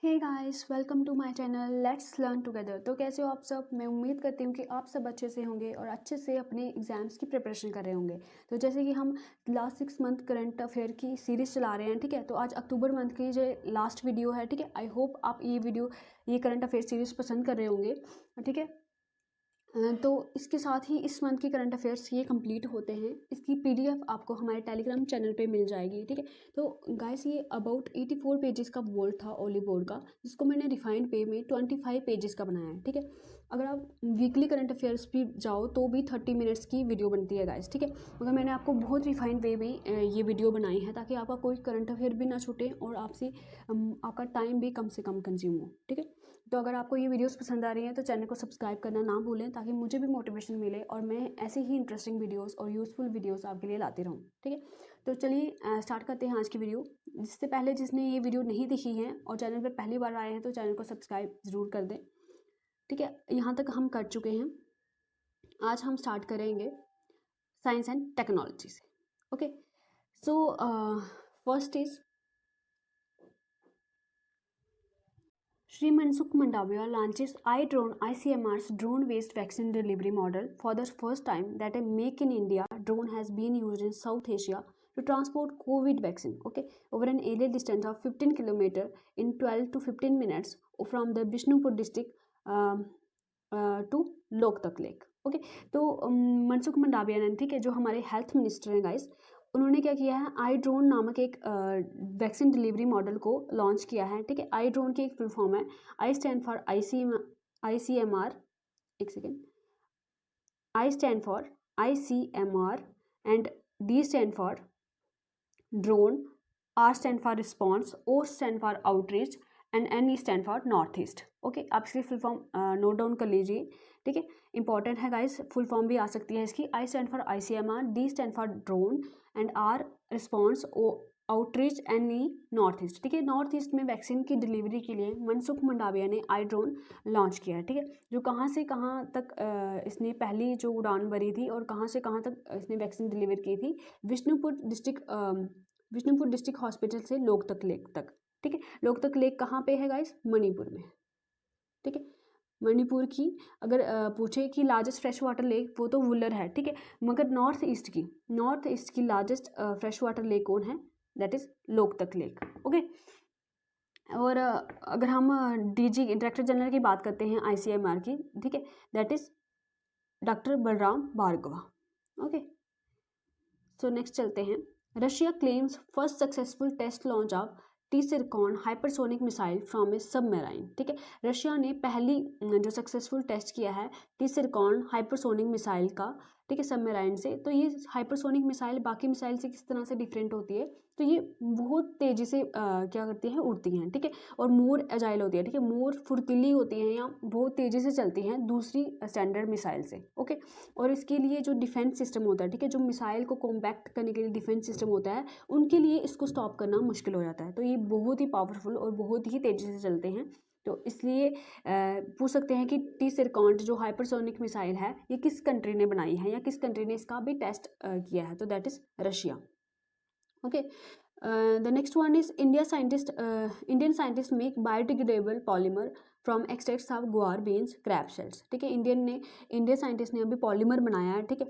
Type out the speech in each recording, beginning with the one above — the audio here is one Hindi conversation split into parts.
Hey guys, welcome to my channel let's learn together. तो कैसे हो आप सब। मैं उम्मीद करती हूँ कि आप सब अच्छे से होंगे और अच्छे से अपने एग्जाम्स की प्रिपरेशन कर रहे होंगे। तो जैसे कि हम लास्ट 6 मंथ करंट अफेयर की सीरीज़ चला रहे हैं, ठीक है। तो आज अक्टूबर मंथ की जो लास्ट वीडियो है, ठीक है। आई होप आप ये करंट अफेयर सीरीज़ पसंद कर रहे होंगे, ठीक है। तो इसके साथ ही इस मंथ के करंट अफेयर्स ये कंप्लीट होते हैं। इसकी पीडीएफ आपको हमारे टेलीग्राम चैनल पे मिल जाएगी, ठीक है। तो गाइस, ये अबाउट 84 पेजेस का बोर्ड था ओली बोर्ड का, जिसको मैंने रिफाइंड पे में 25 पेजेस का बनाया है, ठीक है। अगर आप वीकली करंट अफेयर्स भी जाओ तो भी 30 मिनट्स की वीडियो बनती है गाइस, ठीक है। मगर मैंने आपको बहुत रिफाइंड वे में ये वीडियो बनाई है ताकि आपका कोई करंट अफेयर भी ना छूटे और आपका टाइम भी कम से कम कंज्यूम हो, ठीक है। तो अगर आपको ये वीडियोस पसंद आ रही हैं तो चैनल को सब्सक्राइब करना ना भूलें ताकि मुझे भी मोटिवेशन मिले और मैं ऐसे ही इंटरेस्टिंग वीडियोस और यूज़फुल वीडियोस आपके लिए लाती रहूँ, ठीक है। तो चलिए स्टार्ट करते हैं आज की वीडियो। जिससे पहले जिसने ये वीडियो नहीं देखी है और चैनल पर पहली बार आए हैं तो चैनल को सब्सक्राइब ज़रूर कर दें, ठीक है। यहाँ तक हम कर चुके हैं। आज हम स्टार्ट करेंगे साइंस एंड टेक्नोलॉजी से, okay. So first is Shri Mansukh Mandaviya launches iDrone ICMR's drone-based vaccine delivery model. For the first time that a Make in India drone has been used in South Asia to transport COVID vaccine, okay, over an area distance of 15 km in 12 to 15 minutes from the Bishnupur district to Loktak Lake, okay. तो मनसुख मंडाविया ने, ठीक है, जो हमारे हेल्थ मिनिस्टर हैं गाइस, उन्होंने क्या किया है, आई ड्रोन नामक एक वैक्सीन डिलीवरी मॉडल को लॉन्च किया है, ठीक है। आई ड्रोन की एक फुल फॉर्म है, आई स्टैंड फॉर ICMR, एक second, I stand for ICMR and D stand for drone, R stand for response, O stand for outreach and N stand for north east, okay. आप इसकी फुल फॉर्म नोट डाउन कर लीजिए, ठीक है। इंपॉर्टेंट है गाइस, फुल फॉर्म भी आ सकती है इसकी। I stand for ICMR, D stand for drone and R response, O outreach, N north east, ठीक है। नॉर्थ ईस्ट में वैक्सीन की डिलीवरी के लिए मनसुख मंडाविया ने आई ड्रोन लॉन्च किया है, ठीक है। जो कहाँ से कहाँ तक इसने पहली जो उड़ान भरी थी और कहाँ से कहाँ तक इसने वैक्सीन डिलीवर की थी, विष्णुपुर डिस्ट्रिक्ट हॉस्पिटल से लोकतक लेक तक, ठीक है। लोकतक लेक कहाँ पे है गाइस, मणिपुर में, ठीक है। मणिपुर की अगर पूछे कि लार्जेस्ट फ्रेश वाटर लेक, वो तो वुलर है, ठीक है। मगर नॉर्थ ईस्ट की लार्जेस्ट फ्रेश वाटर लेक कौन है, that is Loktak lake, okay. और अगर हम DG डायरेक्टर जनरल की बात करते हैं ICMR की, ठीक है, that is doctor Balram Bhargava, okay. So next चलते हैं। Russia claims first successful test launch of Tsirkon hypersonic missile from a submarine, ठीक है। रशिया ने पहली जो सक्सेसफुल टेस्ट किया है टी-सिरकॉन हाइपरसोनिक मिसाइल का, ठीक है, सबमरीन से। तो ये हाइपरसोनिक मिसाइल बाकी मिसाइल से किस तरह से डिफरेंट होती है, तो ये बहुत तेज़ी से क्या करती हैं, उड़ती हैं, ठीक है। और मोर एजाइल होती है, ठीक है, मोर फुर्तीली होती हैं या बहुत तेज़ी से चलती हैं दूसरी स्टैंडर्ड मिसाइल से, ओके। और इसके लिए जो डिफेंस सिस्टम होता है, ठीक है, जो मिसाइल को कॉम्पैक्ट करने के लिए डिफेंस सिस्टम होता है, उनके लिए इसको स्टॉप करना मुश्किल हो जाता है। तो ये बहुत ही पावरफुल और बहुत ही तेज़ी से चलते हैं। तो इसलिए पूछ सकते हैं कि टी-सिरकॉन जो हाइपरसोनिक मिसाइल है, ये किस कंट्री ने बनाई है या किस कंट्री ने इसका भी टेस्ट किया है, तो that is Russia, okay. The next one is Indian scientists make biodegradable polymer from extracts of गुआर बीन्स क्रैब शेल्स, ठीक है। इंडियन साइंटिस्ट ने अभी पॉलीमर बनाया है, ठीक है।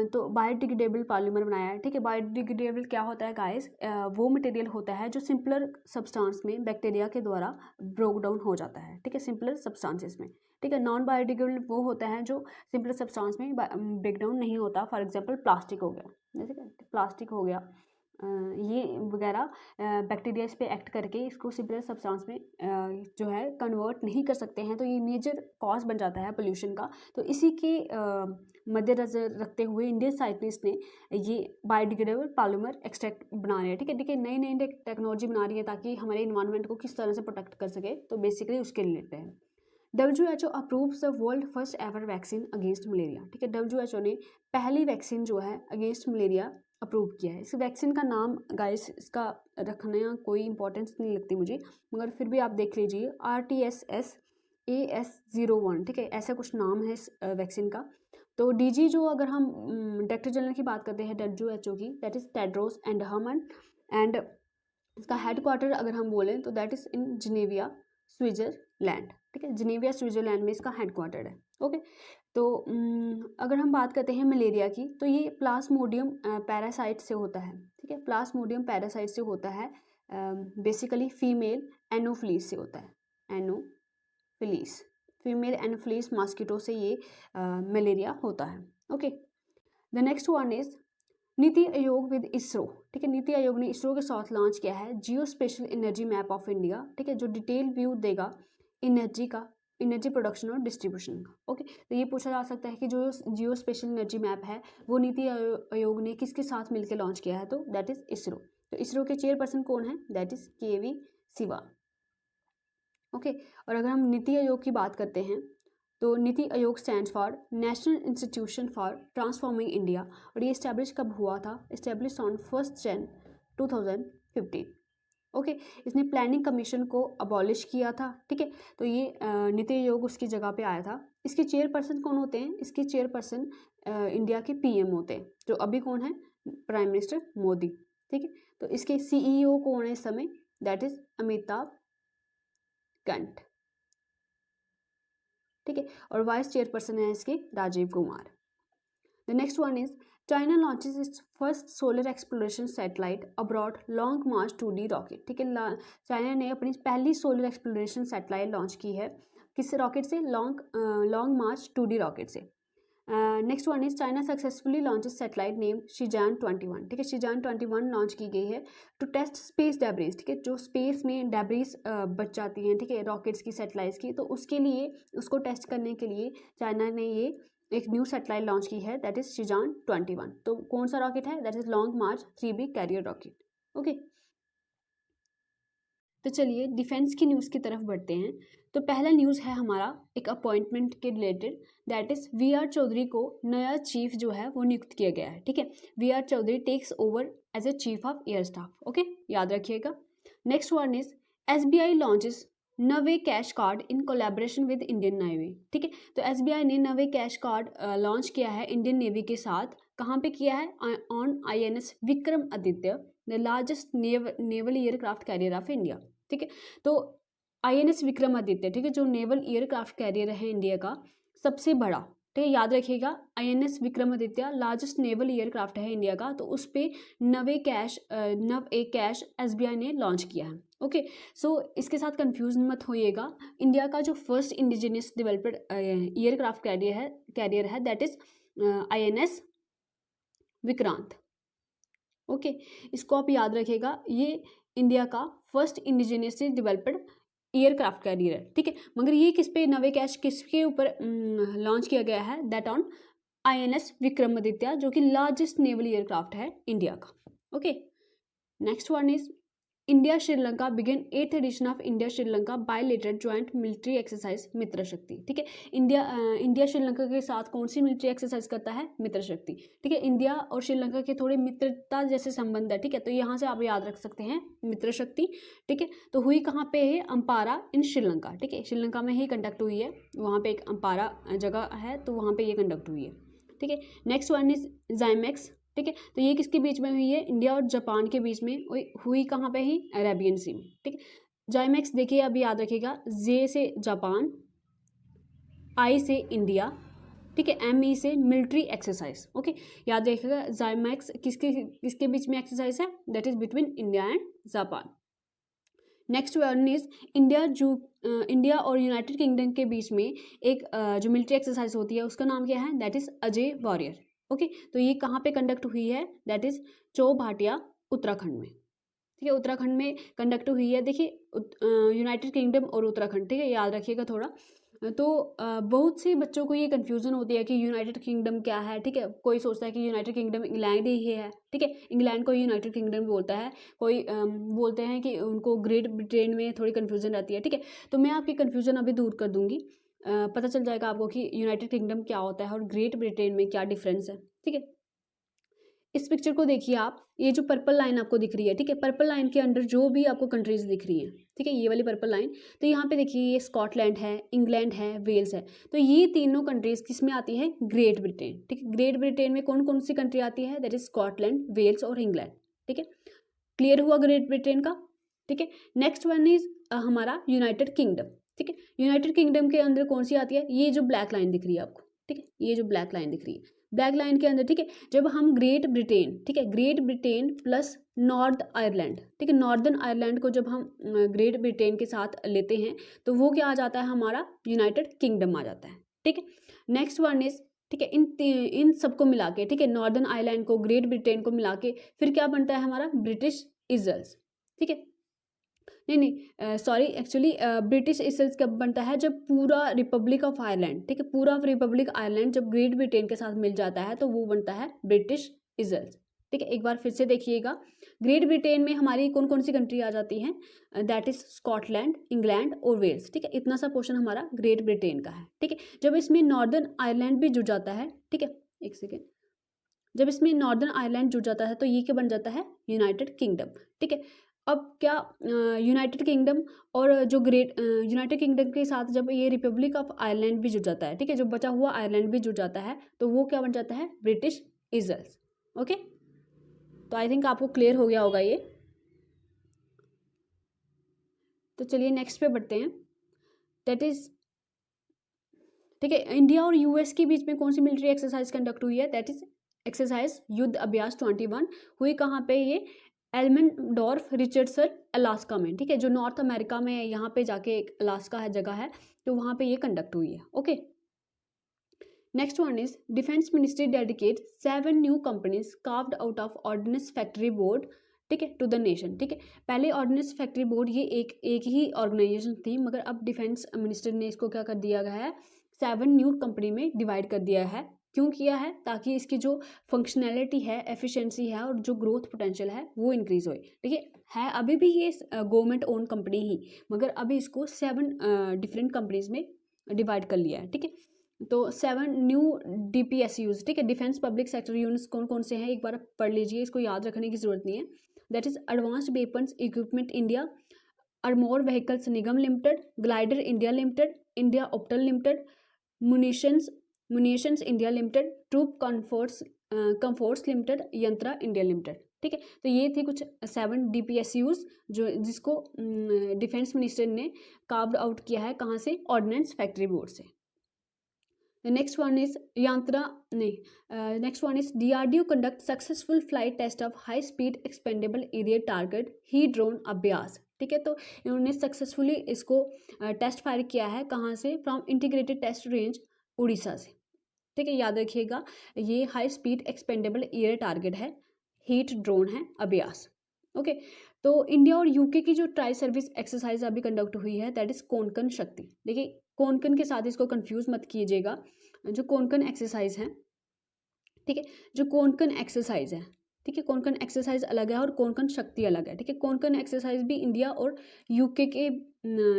तो बायोडिग्रेडेबल पॉलीमर बनाया है, ठीक है। बायोडिग्रेडेबल क्या होता है गाइस, वो मटेरियल होता है जो सिंपलर सब्सटेंस में बैक्टीरिया के द्वारा ब्रोक डाउन हो जाता है, ठीक है, सिंपलर सब्सटेंसेस में, ठीक है। नॉन बायोडिग्रेडेबल वो होता है जो सिंपलर सब्सटेंस में ब्रेक डाउन नहीं होता। फॉर एग्जाम्पल प्लास्टिक हो गया, जैसे प्लास्टिक हो गया, ये वगैरह बैक्टीरिया इस पे एक्ट करके इसको सिंपल सब्सटेंस में जो है कन्वर्ट नहीं कर सकते हैं। तो ये मेजर कॉज बन जाता है पोल्यूशन का। तो इसी के मद्देनजर रखते हुए इंडियन साइंटिस्ट ने ये बायोडिग्रेडेबल पॉलीमर एक्सट्रैक्ट बना रहे हैं, ठीक है, ठीक है। नई नई टेक्नोलॉजी बना रही है ताकि हमारे इन्वायरमेंट को किस तरह से प्रोटेक्ट कर सके। तो बेसिकली उसके रिलेटेड है। WHO approves the world first ever vaccine against malaria, ठीक है। WHO ने पहली वैक्सीन जो है अगेंस्ट मलेरिया अप्रूव किया है। इस वैक्सीन का नाम गाइस, इसका रखना कोई इंपॉर्टेंस नहीं लगती मुझे, मगर फिर भी आप देख लीजिए, RTS-AS01, ठीक है, ऐसा कुछ नाम है इस वैक्सीन का। तो DG जो अगर हम डायरेक्टर जनरल की बात करते हैं WHO की, दैट इज़ टेड्रोस एडहानम, एंड इसका हेड क्वार्टर अगर हम बोलें तो दैट इज़ इन जिनेविया, स्विट्जरलैंड, ठीक है, जिनेवा स्विट्जरलैंड में इसका हेडक्वार्टर है। ओके, तो अगर हम बात करते हैं मलेरिया की, तो ये प्लाज्मोडियम पैरासाइट से होता है, ठीक है, प्लाज्मोडियम पैरासाइट से होता है, बेसिकली फीमेल एनोफिलीस से होता है, एनोफिलीस, फीमेल एनोफिलीस मॉस्किटो से ये मलेरिया होता है। Okay, the next one is NITI Aayog with ISRO, ठीक है, नीति आयोग ने इसरो के साथ लॉन्च किया है geospatial energy map of India, ठीक है, जो डिटेल व्यू देगा एनर्जी का, एनर्जी प्रोडक्शन और डिस्ट्रीब्यूशन का। ओके, तो ये पूछा जा सकता है कि जो जियो स्पेशल एनर्जी मैप है वो नीति आयोग ने किसके साथ मिलकर लॉन्च किया है, तो दैट इज इसरो। तो इसरो के चेयरपर्सन कौन है, that is KV. Siwan. Okay, और अगर हम नीति आयोग की बात करते हैं तो NITI Aayog stands for national institution for transforming India, और ये इस्टेब्लिश कब हुआ था, इस्टेब्लिश ऑन 1 जनवरी 2015। ओके, इसने प्लानिंग कमीशन को अबॉलिश किया था, ठीक है, तो ये नीति आयोग उसकी जगह पे आया था। इसके चेयरपर्सन कौन होते हैं, इसके चेयरपर्सन इंडिया के पीएम होते हैं, जो अभी कौन है, प्राइम मिनिस्टर मोदी, ठीक है। तो इसके सीईओ कौन है इस समय, दैट इज अमिताभ कांत, ठीक है, और वाइस चेयरपर्सन है इसके Rajiv Kumar. The next one is China launches its first solar exploration satellite abroad long march 2D rocket, ठीक है, चाइना ने अपनी पहली सोलर एक्सप्लोरेशन सैटेलाइट लॉन्च की है, किस रॉकेट से, लॉन्ग मार्च 2D रॉकेट से। Next one is China successfully launches satellite name Shijian 21, ठीक है, शिजान 21 लॉन्च की गई है टू टेस्ट स्पेस डेब्रीज, ठीक है, जो स्पेस में डेब्रीज बच जाती हैं, ठीक है, रॉकेट्स की, सैटेलाइट्स की, तो उसके लिए, उसको टेस्ट करने के लिए चाइना ने ये एक न्यू सैटेलाइट लॉन्च की है, दैट इज शिजान 21। तो कौन सा रॉकेट है, that is long March 3B carrier rocket. Okay, तो चलिए डिफेंस की न्यूज़ की तरफ बढ़ते हैं। तो पहला न्यूज़ है हमारा एक अपॉइंटमेंट के related, that is VR Chaudhary को नया चीफ जो है वो नियुक्त किया गया है, ठीक है, VR Chaudhari takes over as a chief of air staff. Okay, याद रखिएगा। Next one is SBI launches NAVeCash card in collaboration with Indian navy, ठीक है, तो SBI ने नवे कैश कार्ड लॉन्च किया है इंडियन नेवी के साथ, कहाँ पे किया है, on INS Vikramaditya, the largest naval aircraft carrier of India, ठीक है, तो INS विक्रमादित्य, ठीक है, जो नेवल एयरक्राफ्ट कैरियर है इंडिया का सबसे बड़ा, ठीक है, याद रखिएगा, INS Vikramaditya largest naval aircraft है इंडिया का, तो उस पर नव एक कैश SBI ने लॉन्च किया है। ओके, सो इसके साथ कंफ्यूज मत होइएगा, इंडिया का जो first indigenous developed aircraft carrier है that is INS Vikrant. Okay, इसको आप याद रखिएगा, ये इंडिया का first indigenously developed aircraft carrier है, ठीक है, मगर ये किस पे, नवे कैश किसके ऊपर लॉन्च किया गया है, दैट ऑन INS विक्रमादित्य, जो कि लार्जेस्ट नेवल एयरक्राफ्ट है इंडिया का। Okay, next one is India Sri Lanka begin 8th edition of India Sri Lanka bilateral joint military exercise Mitra Shakti, ठीक है, इंडिया श्रीलंका के साथ कौन सी मिलिट्री एक्सरसाइज करता है, मित्र शक्ति, ठीक है, इंडिया और श्रीलंका के थोड़े मित्रता जैसे संबंध है, ठीक है, तो यहाँ से आप याद रख सकते हैं मित्र शक्ति, ठीक है, तो हुई कहाँ पे है, अम्पारा इन श्रीलंका, ठीक है, श्रीलंका में ही कंडक्ट हुई है, वहाँ पे एक अम्पारा जगह है, तो वहाँ पे ये कंडक्ट हुई है, ठीक है। नेक्स्ट वन इज जाइमेक्स, ठीक है, तो ये किसके बीच में हुई है, इंडिया और जापान के बीच में हुई, कहाँ पे ही, अरेबियन सी में, ठीक है। जाइमेक्स देखिए अभी याद रखिएगा, जे से जापान, आई से इंडिया, ठीक है, ME से मिलिट्री एक्सरसाइज। ओके, याद रखिएगा जाइमेक्स किसके बीच में एक्सरसाइज है, that is between India and Japan. Next one is India और यूनाइटेड किंगडम के बीच में एक जो मिलिट्री एक्सरसाइज होती है उसका नाम क्या है, that is Ajay warrior. Okay, तो ये कहाँ पे कंडक्ट हुई है, दैट इज चौभाटिया उत्तराखंड में, ठीक है, उत्तराखंड में कंडक्ट हुई है। देखिए यूनाइटेड किंगडम और उत्तराखंड, ठीक है, याद रखिएगा थोड़ा। तो बहुत से बच्चों को ये कन्फ्यूज़न होती है कि यूनाइटेड किंगडम क्या है, ठीक है, कोई सोचता है कि यूनाइटेड किंगडम इंग्लैंड ही है, ठीक है, इंग्लैंड को यूनाइटेड किंगडम बोलता है, कोई बोलते हैं कि उनको ग्रेट ब्रिटेन में थोड़ी कन्फ्यूज़न रहती है, ठीक है, तो मैं आपकी कन्फ्यूज़न अभी दूर कर दूंगी, पता चल जाएगा आपको कि यूनाइटेड किंगडम क्या होता है और ग्रेट ब्रिटेन में क्या डिफरेंस है, ठीक है। इस पिक्चर को देखिए आप, ये जो पर्पल लाइन आपको दिख रही है, ठीक है, पर्पल लाइन के अंडर जो भी आपको कंट्रीज दिख रही हैं, ठीक है, ये वाली पर्पल लाइन, तो यहाँ पे देखिए ये स्कॉटलैंड है, इंग्लैंड है, वेल्स है, तो ये तीनों कंट्रीज किस में आती है, ग्रेट ब्रिटेन, ठीक है, ग्रेट ब्रिटेन में कौन कौन सी कंट्री आती है, दैट इज स्कॉटलैंड, वेल्स और इंग्लैंड, ठीक है, क्लियर हुआ ग्रेट ब्रिटेन का, ठीक है। नेक्स्ट वन इज हमारा यूनाइटेड किंगडम, ठीक है। यूनाइटेड किंगडम के अंदर कौन सी आती है, ये जो ब्लैक लाइन दिख रही है आपको, ठीक है, ये जो ब्लैक लाइन दिख रही है, ब्लैक लाइन के अंदर, ठीक है, जब हम ग्रेट ब्रिटेन, ठीक है, great Britain plus north Ireland, ठीक है, नॉर्दर्न आयरलैंड को जब हम ग्रेट ब्रिटेन के साथ लेते हैं तो वो क्या आ जाता है, हमारा यूनाइटेड किंगडम आ जाता है, ठीक है। नेक्स्ट वन इज, ठीक है, इन सबको मिला के, ठीक है, नॉर्दर्न आयरलैंड को, ग्रेट ब्रिटेन को मिला के फिर क्या बनता है हमारा ब्रिटिश इजल्स, ठीक है। नहीं सॉरी, एक्चुअली ब्रिटिश इजल्स कब बनता है, जब पूरा रिपब्लिक ऑफ आयरलैंड, ठीक है, पूरा रिपब्लिक आयरलैंड जब ग्रेट ब्रिटेन के साथ मिल जाता है तो वो बनता है ब्रिटिश इजल्स, ठीक है। एक बार फिर से देखिएगा, ग्रेट ब्रिटेन में हमारी कौन कौन सी कंट्री आ जाती हैं, दैट इज स्कॉटलैंड, इंग्लैंड और वेल्स, ठीक है, इतना सा पोर्शन हमारा ग्रेट ब्रिटेन का है, ठीक है। जब इसमें नॉर्दर्न आयरलैंड भी जुड़ जाता है, ठीक है, एक सेकेंड, जब इसमें नॉर्दर्न आयरलैंड जुड़ जाता है तो ये क्या बन जाता है, यूनाइटेड किंगडम, ठीक है। अब क्या यूनाइटेड किंगडम और जो ग्रेट यूनाइटेड किंगडम के साथ जब ये रिपब्लिक ऑफ आयरलैंड भी जुड़ जाता है, ठीक है, जो बचा हुआ आयरलैंड भी जुड़ जाता है तो वो क्या बन जाता है, ब्रिटिश इजल्स, ओके। तो आई थिंक आपको क्लियर हो गया होगा ये। तो चलिए नेक्स्ट पे बढ़ते हैं, दैट इज, ठीक है, इंडिया और यूएस के बीच में कौन सी मिलिट्री एक्सरसाइज कंडक्ट हुई है, दैट इज एक्सरसाइज युद्ध अभ्यास 21 हुई कहाँ पे, ये एल्मेंडोर्फ रिचर्डसन अलास्का में, ठीक है, जो नॉर्थ अमेरिका में यहाँ पे जाके एक अलास्का है जगह है, तो वहाँ पे ये कंडक्ट हुई है, okay. Next one is defence ministry dedicate 7 new companies carved out of ordinance factory board, ठीक है, टू द नेशन, ठीक है। पहले ऑर्डिनेंस फैक्ट्री बोर्ड ये एक ही ऑर्गेनाइजेशन थी, मगर अब डिफेंस मिनिस्टर ने इसको क्या कर दिया गया है, 7 न्यू कंपनी में डिवाइड कर दिया है। क्यों किया है, ताकि इसकी जो फंक्शनैलिटी है, एफिशिएंसी है और जो ग्रोथ पोटेंशियल है वो इंक्रीज होए, ठीक है अभी भी ये गवर्नमेंट ओन कंपनी ही, मगर अभी इसको 7 डिफरेंट कंपनीज में डिवाइड कर लिया है, ठीक है। तो 7 न्यू DPSUs, ठीक है, डिफेंस पब्लिक सेक्टर यूनिट्स कौन कौन से हैं एक बार पढ़ लीजिए, इसको याद रखने की जरूरत नहीं है। That is advanced weapons equipment India, armour vehicles Nigam limited, glider India limited, India optel limited, munitions India limited, troop comforts limited, Yantra India limited, ठीक है। तो ये थी कुछ 7 DPSUs जो जिसको डिफेंस मिनिस्टर ने कार्व्ड आउट किया है, कहाँ से, ऑर्डिनेंस फैक्ट्री बोर्ड से। Next one is next one is DRDO conduct successful flight test of high speed expendable area target ही ड्रोन अभ्यास, ठीक है। तो इन्होंने सक्सेसफुली इसको टेस्ट फायर किया है, कहाँ से, from integrated test range Orissa से, ठीक है, याद रखिएगा ये high speed expendable air target है, हीट ड्रोन है अभ्यास, ओके। तो इंडिया और यूके की जो ट्राई सर्विस एक्सरसाइज अभी कंडक्ट हुई है, दैट इज कोंकण शक्ति, देखिए कोंकण के साथ इसको कंफ्यूज मत कीजिएगा, जो कोंकण एक्सरसाइज है, ठीक है, जो कोंकण एक्सरसाइज है, ठीक है, कोंकण एक्सरसाइज अलग है और कोंकण शक्ति अलग है, ठीक है। कोंकण एक्सरसाइज भी इंडिया और यूके के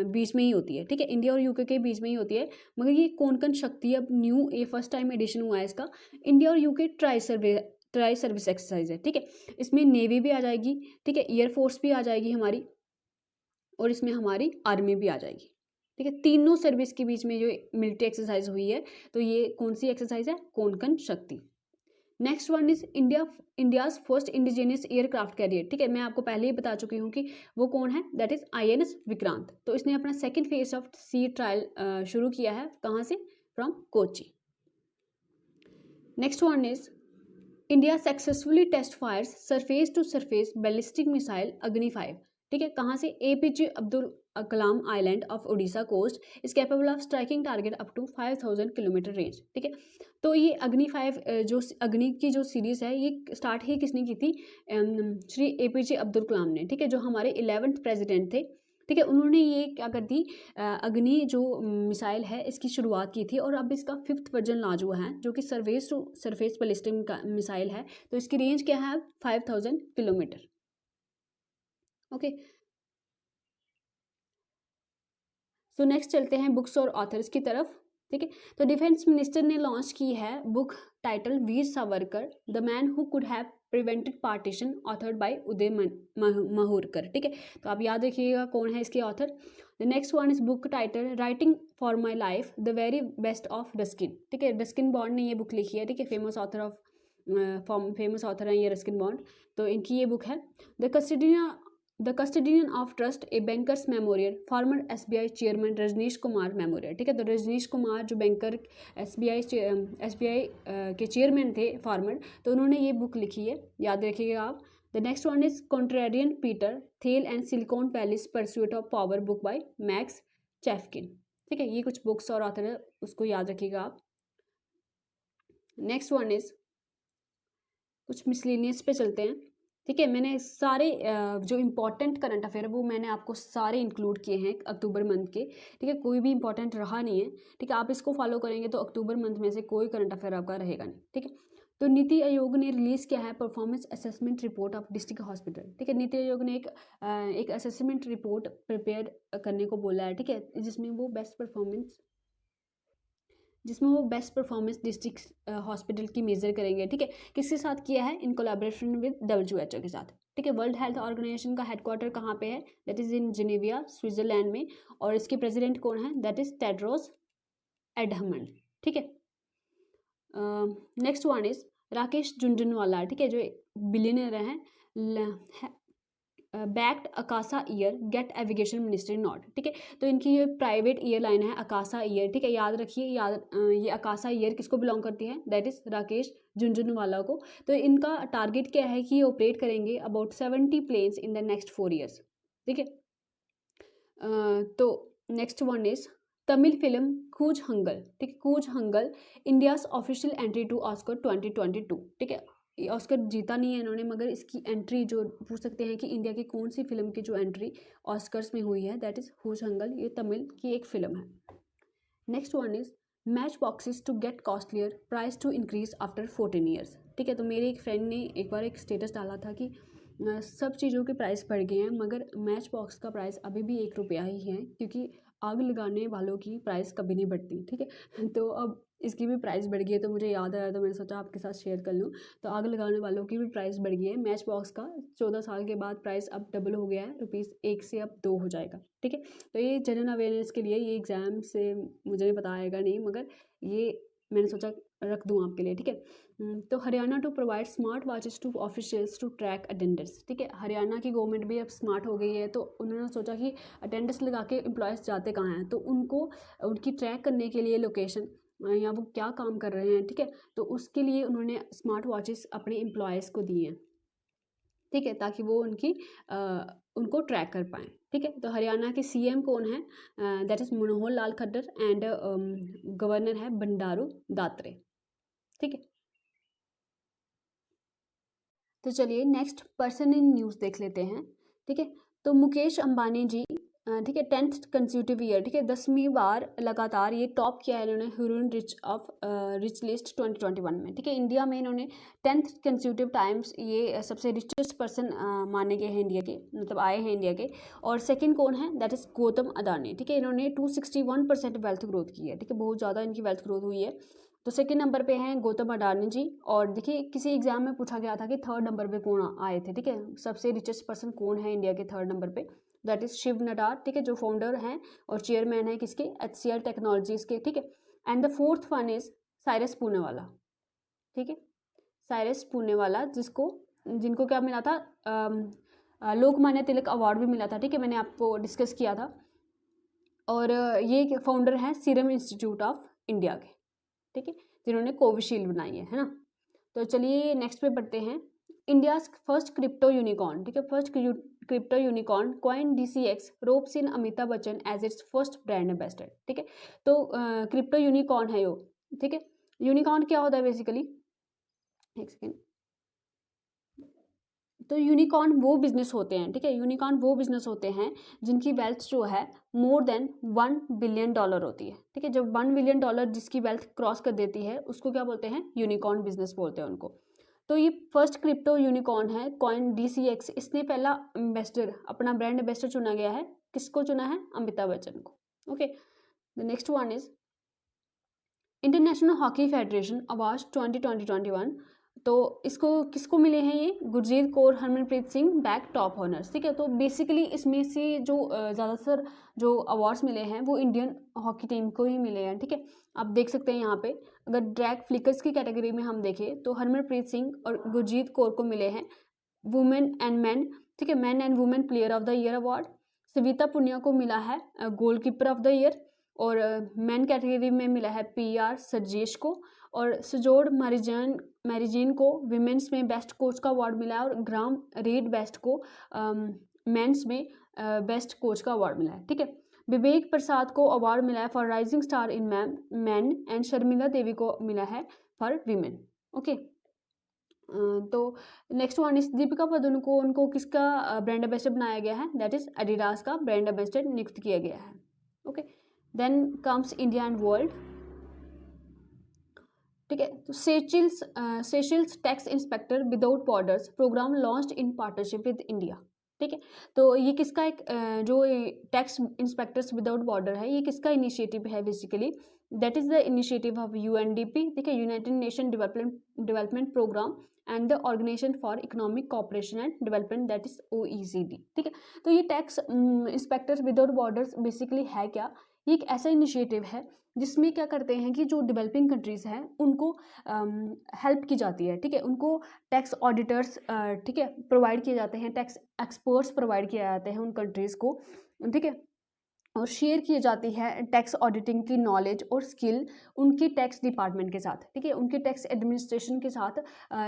बीच में ही होती है, ठीक है, इंडिया और यूके के बीच में ही होती है, मगर ये कोंकण शक्ति अब न्यू, ये फर्स्ट टाइम एडिशन हुआ है इसका, इंडिया और यूके ट्राई सर्विस एक्सरसाइज है, ठीक है। इसमें नेवी भी आ जाएगी, ठीक है, एयरफोर्स भी आ जाएगी हमारी, और इसमें हमारी आर्मी भी आ जाएगी, ठीक है। तीनों सर्विस के बीच में जो मिलिट्री एक्सरसाइज हुई है, तो ये कौन सी एक्सरसाइज है, कोंकण शक्ति। Next one is India's first indigenous aircraft carrier, ठीक है, मैं आपको पहले ही बता चुकी हूँ कि वो कौन है, दैट इज INS विक्रांत। तो इसने अपना second phase of sea trial शुरू किया है, कहाँ से, from Kochi. Next one is India successfully test fires surface to surface ballistic missile Agni 5, ठीक है, कहाँ से, APJ Abdul Kalam island of Orissa coast is capable of striking target up to 5000 kilometre range, ठीक है। तो ये अग्नि 5 जो अग्नि की जो सीरीज है, ये स्टार्ट ही किसने की थी, श्री APJ अब्दुल कलाम ने, ठीक है, जो हमारे 11th प्रेसिडेंट थे, ठीक है। उन्होंने ये क्या कर दी, अग्नि जो मिसाइल है इसकी शुरुआत की थी, और अब इसका 5th वर्जन लॉन्च हुआ है, जो कि surface to surface ballistic missile है। तो इसकी रेंज क्या है, 5000 किलोमीटर, ओके। सो नेक्स्ट चलते हैं बुक्स और ऑथर्स की तरफ, ठीक है। तो डिफेंस मिनिस्टर ने लॉन्च की है book title Veer Savarkar the man who could have prevented partition, authored by Uday Mahurkar, ठीक है। तो आप याद रखिएगा कौन है इसके author. The next one is book title writing for my life the very best of Ruskin, ठीक है, रस्किन बॉन्ड ने ये बुक लिखी है, ठीक है, फेमस ऑथर हैं ये रस्किन बॉन्ड, तो इनकी ये बुक है। The the custodian of trust a bankers memorial former SBI chairman Rajnish Kumar memorial, ठीक है। तो रजनीश कुमार जो बैंकर SBI के चेयरमैन थे फॉर्मर, तो उन्होंने ये बुक लिखी है, याद रखिएगा आप। The next one is contrarian Peter Thiel and Silicon Valley's pursuit of power, book by Max Chafkin, ठीक है। ये कुछ बुक्स और ऑथर है, उसको याद रखिएगा आप। नेक्स्ट वन इज कुछ मिसलेनियस पे चलते हैं, ठीक है। मैंने सारे जो इम्पोर्टेंट करंट अफेयर है वो मैंने आपको सारे इंक्लूड किए हैं अक्टूबर मंथ के, ठीक है। कोई भी इंपॉर्टेंट रहा नहीं है, ठीक है। आप इसको फॉलो करेंगे तो अक्टूबर मंथ में से कोई करंट अफेयर आपका रहेगा नहीं, ठीक है। तो नीति आयोग ने रिलीज़ किया है performance assessment report of district hospital, ठीक है। नीति आयोग ने एक असेसमेंट रिपोर्ट प्रिपेयर करने को बोला है, ठीक है, जिसमें वो बेस्ट परफॉर्मेंस डिस्ट्रिक्ट हॉस्पिटल की मेजर करेंगे, ठीक है। किसके साथ किया है? इन कोलैबोरेशन विद WHO के साथ, ठीक है। वर्ल्ड हेल्थ ऑर्गेनाइजेशन का हेडक्वार्टर कहाँ पे है? दैट इज़ इन जिनेविया, स्विट्जरलैंड में। और इसके प्रेसिडेंट कौन है? दैट इज़ टेड्रोस एडहमन, ठीक है। Next one is Rakesh Jhunjhunwala, ठीक है, जो बिलियनर हैं, backed Akasa air gets aviation ministry nod, ठीक है। तो इनकी ये प्राइवेट एयरलाइन है अकासा ईयर, ठीक है। याद रखिए, ये अकासा ईयर किसको बिलोंग करती है? दैट इज राकेश झुनझुनवाला को। तो इनका टारगेट क्या है कि ये ऑपरेट करेंगे about 70 planes in the next 4 years, ठीक है। तो next one is Tamil film Koozhangal, ठीक है। Koozhangal India's official entry to Oscar 2022, ठीक है। ऑस्कर जीता नहीं है इन्होंने, मगर इसकी एंट्री जो पूछ सकते हैं कि इंडिया की कौन सी फिल्म की जो एंट्री ऑस्कर्स में हुई है, दैट इज कूच हंगल, ये तमिल की एक फिल्म है। Next one is match boxes to get costlier, price to increase after 14 years, ठीक है। तो मेरे एक फ्रेंड ने एक बार एक स्टेटस डाला था कि सब चीज़ों के प्राइस बढ़ गए हैं, मगर मैच बॉक्स का प्राइस अभी भी 1 रुपया ही है, क्योंकि आग लगाने वालों की प्राइस कभी नहीं बढ़ती, ठीक है। तो अब इसकी भी प्राइस बढ़ गई है, तो मुझे याद आया, तो मैंने सोचा आपके साथ शेयर कर लूँ। तो आग लगाने वालों की भी प्राइस बढ़ गई है। मैच बॉक्स का 14 साल के बाद प्राइस अब डबल हो गया है, ₹1 से अब 2 हो जाएगा, ठीक है। तो ये जनरल अवेयरनेस के लिए, ये एग्ज़ाम से मुझे नहीं पता आएगा नहीं, मगर ये मैंने सोचा रख दूँ आपके लिए, ठीक है। तो Haryana to provide smart watches to officials to track attendance, ठीक है। हरियाणा की गवर्नमेंट भी अब स्मार्ट हो गई है, तो उन्होंने सोचा कि अटेंडेंस लगा के एम्प्लॉयज़ जाते कहाँ हैं, तो उनको उनकी ट्रैक करने के लिए लोकेशन या वो क्या काम कर रहे हैं, ठीक है, तो उसके लिए उन्होंने स्मार्ट वॉचेस अपने एम्प्लॉयज़ को दिए हैं, ठीक है, ताकि वो उनको ट्रैक कर पाएँ, ठीक है। तो हरियाणा के CM कौन है? That is Manohar Lal Khattar and governor है बंडारू दत्तात्रेय, ठीक है। तो चलिए नेक्स्ट पर्सन इन न्यूज़ देख लेते हैं, ठीक है। तो मुकेश अंबानी जी, ठीक है, 10th कंसेक्यूटिव ईयर, ठीक है, 10वीं बार लगातार ये टॉप किया है इन्होंने ह्यूरन रिच लिस्ट 2021 में, ठीक है। इंडिया में इन्होंने 10th कंसेक्यूटिव टाइम्स ये सबसे रिचेस्ट पर्सन माने गए हैं इंडिया के, मतलब आए हैं इंडिया के। और सेकंड कौन है? दैट इज़ गौतम अदानी, ठीक है। इन्होंने 261% वेल्थ ग्रोथ की है, ठीक है, बहुत ज़्यादा इनकी वेल्थ ग्रोथ हुई है। तो सेकंड नंबर पे हैं गौतम अडानी जी। और देखिए किसी एग्जाम में पूछा गया था कि थर्ड नंबर पे कौन आए थे, ठीक है, सबसे रिचेस्ट पर्सन कौन है इंडिया के थर्ड नंबर पे? दैट इज शिव नडार, ठीक है, जो फाउंडर हैं और चेयरमैन है किसके? HCL टेक्नोलॉजीज के, ठीक है। And the fourth one is Cyrus Poonawalla, ठीक है, साइरस पूनेवाला, जिनको क्या मिला था? लोकमान्य तिलक अवार्ड भी मिला था, ठीक है, मैंने आपको डिस्कस किया था। और ये फाउंडर हैं सीरम इंस्टीट्यूट ऑफ इंडिया के, ठीक है, जिन्होंने कोविशील्ड बनाई है ना। तो चलिए नेक्स्ट पे बढ़ते हैं। इंडियाज फर्स्ट क्रिप्टो यूनिकॉर्न, ठीक है, first crypto unicorn coin DCX ropes in Amitabh Bachchan as its first brand ambassador, ठीक है। तो क्रिप्टो यूनिकॉर्न है यो, ठीक है। यूनिकॉर्न क्या होता है बेसिकली? एक सेकेंड। तो यूनिकॉर्न वो बिजनेस होते हैं, ठीक है, यूनिकॉर्न वो बिजनेस होते हैं जिनकी वेल्थ जो है मोर देन $1 बिलियन होती है, ठीक है। जब $1 बिलियन जिसकी वेल्थ क्रॉस कर देती है उसको क्या बोलते हैं? यूनिकॉर्न बिजनेस बोलते हैं उनको। तो ये फर्स्ट क्रिप्टो यूनिकॉर्न है कॉइन DCX। इसने पहला एम्बेसडर, अपना ब्रांड एम्बेसडर चुना गया है, किसको चुना है? अमिताभ बच्चन को, okay. The next one is international hockey federation award 2020-21। तो इसको किसको मिले हैं? ये Gurjeet Kaur, Harmanpreet Singh back top honours, ठीक है। तो बेसिकली इसमें से जो ज़्यादातर जो अवार्ड्स मिले हैं वो इंडियन हॉकी टीम को ही मिले हैं, ठीक है। आप देख सकते हैं यहाँ पे, अगर ड्रैग फ्लिकर्स की कैटेगरी में हम देखें तो हरमनप्रीत सिंह और गुरजीत कौर को मिले हैं वुमेन एंड मैन, ठीक है, man and women player of the year award. Savita Punia को मिला है गोलकीपर ऑफ द ईयर, और मैन कैटेगरी में मिला है PR सरजेश को, और सजोड़ मैरिजीन को विमेंस में बेस्ट कोच का अवार्ड मिला है, और ग्राम रीड बेस्ट को मेंस में बेस्ट कोच का अवार्ड मिला है, ठीक है। विवेक प्रसाद को अवार्ड मिला है for rising star in man, and Sharmila Devi को मिला है फॉर वीमेन, ओके। तो next one is Deepika Padukone को उनको किसका ब्रांड एम्बेसडर बनाया गया है, दैट इज एडिडास का ब्रांड एम्बेसडर नियुक्त किया गया है, okay. Then comes India and world, ठीक है। तो Seychelles tax inspector without borders programme launched in partnership with India, ठीक है। तो ये किसका एक जो टैक्स इंस्पेक्टर्स विदाउट बॉर्डर है, ये किसका इनिशिएटिव है basically, that is the initiative of UNDP, ठीक है, United Nation Development Programme and the Organisation for Economic Cooperation and Development, that is OECD, ठीक है। तो ये tax inspectors without borders basically है क्या, ये एक ऐसा इनिशिएटिव है जिसमें क्या करते हैं कि जो डेवलपिंग कंट्रीज़ हैं उनको हेल्प की जाती है, ठीक है, उनको टैक्स ऑडिटर्स, ठीक है, प्रोवाइड किए जाते हैं, टैक्स एक्सपर्ट्स प्रोवाइड किए जाते हैं उन कंट्रीज़ को, ठीक है, और शेयर की जाती है टैक्स ऑडिटिंग की नॉलेज और स्किल उनके टैक्स डिपार्टमेंट के साथ, ठीक है, उनके टैक्स एडमिनिस्ट्रेशन के साथ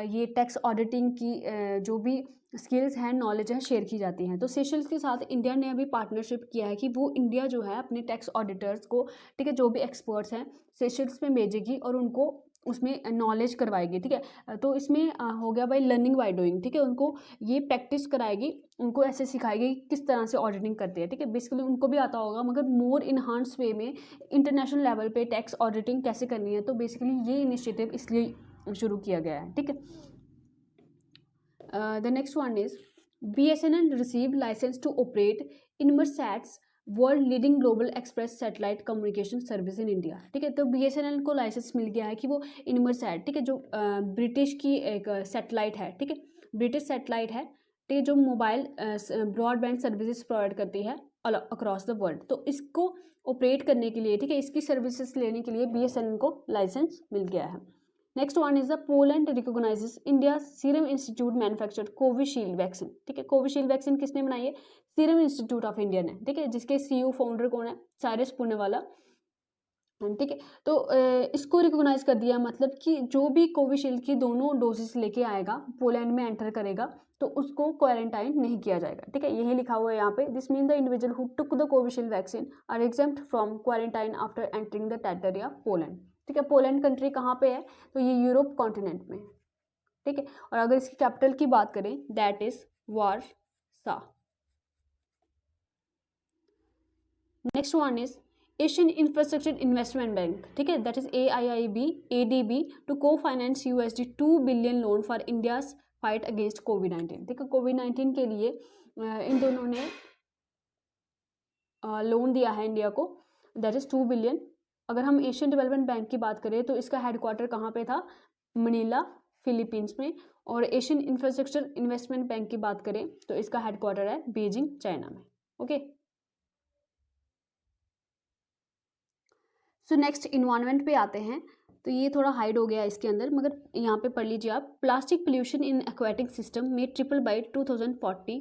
ये टैक्स ऑडिटिंग की जो भी स्किल्स हैं, नॉलेज है, शेयर की जाती हैं। तो सेशल्स के साथ इंडिया ने अभी पार्टनरशिप किया है कि वो इंडिया जो है अपने टैक्स ऑडिटर्स को, ठीक है, जो भी एक्सपर्ट्स हैं सेशल्स में भेजेगी और उनको उसमें नॉलेज करवाएगी, ठीक है। तो इसमें हो गया भाई लर्निंग बाय डूइंग, ठीक है, उनको ये प्रैक्टिस कराएगी, उनको ऐसे सिखाएगी किस तरह से ऑडिटिंग करते हैं, ठीक है, बेसिकली उनको भी आता होगा मगर मोर इन्हांस वे में इंटरनेशनल लेवल पे टैक्स ऑडिटिंग कैसे करनी है। तो बेसिकली ये इनिशिएटिव इसलिए शुरू किया गया है, ठीक है। The next one is BSNL receive licence to operate Inmarsat's world leading global express satellite communication service in India, ठीक है। तो BSNL को लाइसेंस मिल गया है कि वो इनमरसैट, ठीक है, जो ब्रिटिश की एक सैटेलाइट है, ठीक है, ब्रिटिश सैटेलाइट है, ठीक है, जो मोबाइल ब्रॉडबैंड सर्विसेज प्रोवाइड करती है अक्रॉस द वर्ल्ड। तो इसको ऑपरेट करने के लिए, ठीक है, इसकी सर्विसेज लेने के लिए BSNL को लाइसेंस मिल गया है। Next one is the Poland recognises India serum institute manufactured Covishield vaccine, ठीक है, कोविशील्ड वैक्सीन किसने बनाई है, सीरम इंस्टीट्यूट ऑफ इंडिया ने, ठीक है, जिसके CEO फाउंडर कौन है, साइरस पूनावाला, ठीक है। तो इसको रिकॉग्नाइज कर दिया, मतलब कि जो भी कोविशील्ड की दोनों डोजेस लेके आएगा, पोलैंड में एंटर करेगा, तो उसको क्वारंटाइन नहीं किया जाएगा, ठीक है, यही लिखा हुआ है यहाँ पे, this mean the individual who took the Covishield vaccine are exempt from quarantine after entering the territory of Poland, ठीक है। पोलैंड कंट्री कहाँ पे है, तो ये यूरोप कॉन्टिनेंट में, ठीक है। और अगर इसकी कैपिटल की बात करें that is Warsaw. Next one is Asian infrastructure investment bank, ठीक है, दैट इज ADB टू को finance $2 billion loan for India's fight against COVID-19, ठीक है। COVID-19 के लिए इन दोनों ने लोन दिया है इंडिया को, दैट इज 2 बिलियन। अगर हम एशियन डेवलपमेंट बैंक की बात करें तो इसका हेडक्वार्टर कहाँ पे था, मनीला फिलीपींस में। और एशियन इंफ्रास्ट्रक्चर इन्वेस्टमेंट बैंक की बात करें तो इसका हेडक्वार्टर है बीजिंग चाइना में, ओके। सो नेक्स्ट इन्वायरमेंट पे आते हैं, तो ये थोड़ा हाइड हो गया इसके अंदर, मगर यहाँ पे पढ़ लीजिए आप, plastic pollution in aquatic system में triple by 2040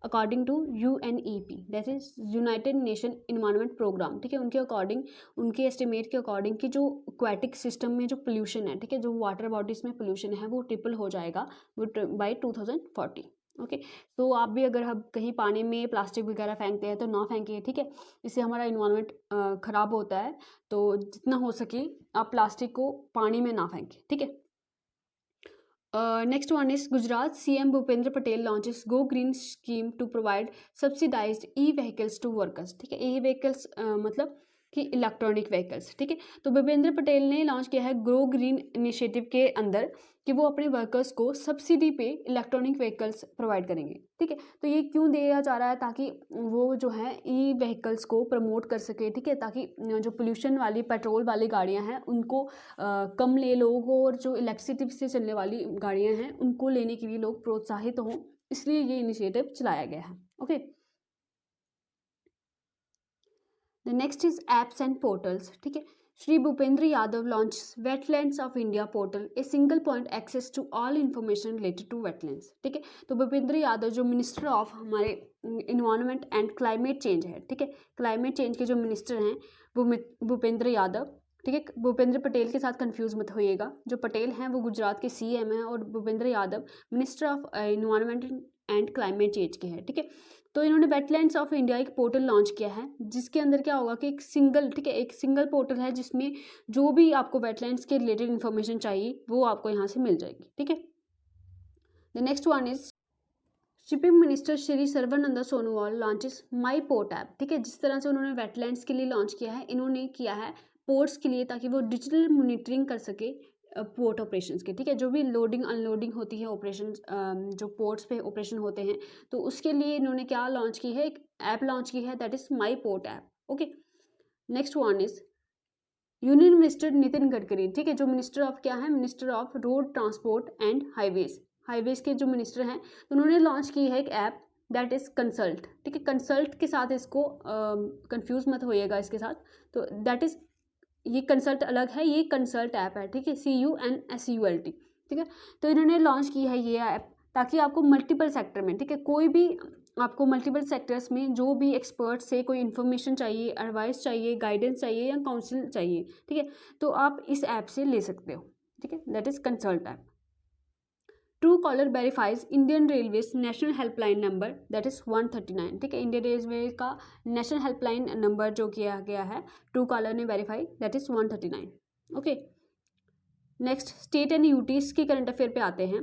according to UNEP, that is united nation environment programme, ठीक है, उनके अकॉर्डिंग, उनके एस्टिमेट के अकॉर्डिंग कि जो एक्वाटिक सिस्टम में जो पोल्यूशन है, ठीक है, जो वाटर बॉडीज में पोल्यूशन है वो ट्रिपल हो जाएगा बाई 2040, ओके। तो आप भी अगर हम कहीं पानी में प्लास्टिक वगैरह फेंकते हैं तो ना फेंकिए, ठीक है, इससे हमारा इन्वायरमेंट ख़राब होता है। तो जितना हो सके आप प्लास्टिक को पानी में ना फेंकें, ठीक है। Next one is Gujarat CM Bhupendra Patel launches go green scheme to provide subsidised e vehicles to workers, ठीक है, E-व्हीकल्स मतलब कि इलेक्ट्रॉनिक व्हीकल्स, ठीक है। तो भूपेंद्र पटेल ने लॉन्च किया है ग्रो ग्रीन इनिशिएटिव के अंदर कि वो अपने वर्कर्स को सब्सिडी पे इलेक्ट्रॉनिक व्हीकल्स प्रोवाइड करेंगे, ठीक है। तो ये क्यों दिया जा रहा है, ताकि वो जो है E-व्हीकल्स को प्रमोट कर सके, ठीक है, ताकि जो पोल्यूशन वाली पेट्रोल वाली गाड़ियां हैं उनको कम ले लोग, और जो इलेक्ट्रिसिटी से चलने वाली गाड़ियां हैं उनको लेने के लिए लोग प्रोत्साहित हों, इसलिए ये इनिशिएटिव चलाया गया है, okay. The next is apps and portals, ठीक है। Shri Bhupendra Yadav launches Wetlands of India portal, a single point access to all information related to wetlands. ठीक है, तो भूपेंद्र यादव जो मिनिस्टर ऑफ हमारे इन्वायरमेंट एंड क्लाइमेट चेंज है, ठीक है, क्लाइमेट चेंज के जो मिनिस्टर हैं वो भूपेंद्र यादव, ठीक है, भूपेंद्र पटेल के साथ कंफ्यूज मत होइएगा, जो पटेल हैं वो गुजरात के सीएम हैं और Bhupendra Yadav minister of environment and climate change के हैं, ठीक है। तो इन्होंने वेटलैंड्स ऑफ इंडिया एक पोर्टल लॉन्च किया है, जिसके अंदर क्या होगा कि एक सिंगल, ठीक है, एक सिंगल पोर्टल है जिसमें जो भी आपको वेटलैंड्स के रिलेटेड इन्फॉर्मेशन चाहिए वो आपको यहाँ से मिल जाएगी, ठीक है। The next one is shipping minister Shri Sarbananda Sonowal launches my port app, ठीक है। जिस तरह से उन्होंने वेटलैंड्स के लिए लॉन्च किया है, इन्होंने किया है पोर्ट्स के लिए, ताकि वो डिजिटल मॉनिटरिंग कर सके पोर्ट ऑपरेशंस के, ठीक है, जो भी लोडिंग अनलोडिंग होती है ऑपरेशन, जो पोर्ट्स पे ऑपरेशन होते हैं, तो उसके लिए इन्होंने क्या लॉन्च की है, एक ऐप लॉन्च की है, that is my port app, okay. Next one is union minister Nitin Gadkari, ठीक है, जो मिनिस्टर ऑफ क्या है, minister of road transport and highways के जो मिनिस्टर हैं, तो उन्होंने लॉन्च की है एक ऐप, दैट इज कंसल्ट, ठीक है। कंसल्ट के साथ इसको कंफ्यूज मत होइएगा इसके साथ, तो दैट इज, ये कंसल्ट अलग है, ये कंसल्ट ऐप है, ठीक है, CUNSULT, ठीक है। तो इन्होंने लॉन्च की है ये ऐप, ताकि आपको मल्टीपल सेक्टर में, ठीक है, कोई भी आपको मल्टीपल सेक्टर्स में जो भी एक्सपर्ट से कोई इन्फॉर्मेशन चाहिए, एडवाइस चाहिए, गाइडेंस चाहिए या काउंसिल चाहिए, ठीक है, तो आप इस ऐप से ले सकते हो, ठीक है, that is consult app. True collar verifies Indian railways national helpline number, that is 139, ठीक है, इंडियन रेलवे का नेशनल हेल्पलाइन नंबर जो किया गया है ट्रू कॉलर ने verify, that is 139, okay. Next state and UTs के करंट अफेयर पे आते हैं।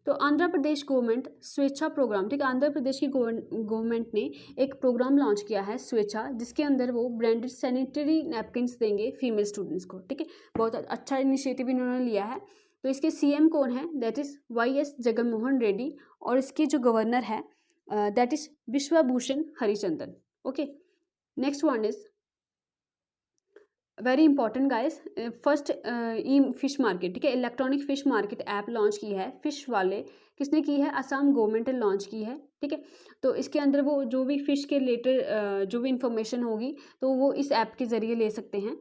तो आंध्र प्रदेश गवर्नमेंट स्वेच्छा प्रोग्राम, ठीक है, आंध्र प्रदेश की गवर्नमेंट ने एक प्रोग्राम लॉन्च किया है स्वेच्छा, जिसके अंदर वो ब्रांडेड सैनिटरी नैपकिन्स देंगे फीमेल स्टूडेंट्स को, ठीक है, बहुत अच्छा इनिशिएटिव इन्होंने लिया है। तो इसके CM कौन है, that is YS Jaganmohan Reddy, और इसके जो गवर्नर है that is Biswabhusan Harichandan, okay. Next one is very important guys, first e fish market, ठीक है, electronic fish market app launch की है फिश वाले, किसने की है, असम गवर्नमेंट ने लॉन्च की है, ठीक है। तो इसके अंदर वो जो भी फिश के रिलेटेड जो भी इंफॉर्मेशन होगी तो वो इस ऐप के ज़रिए ले सकते हैं।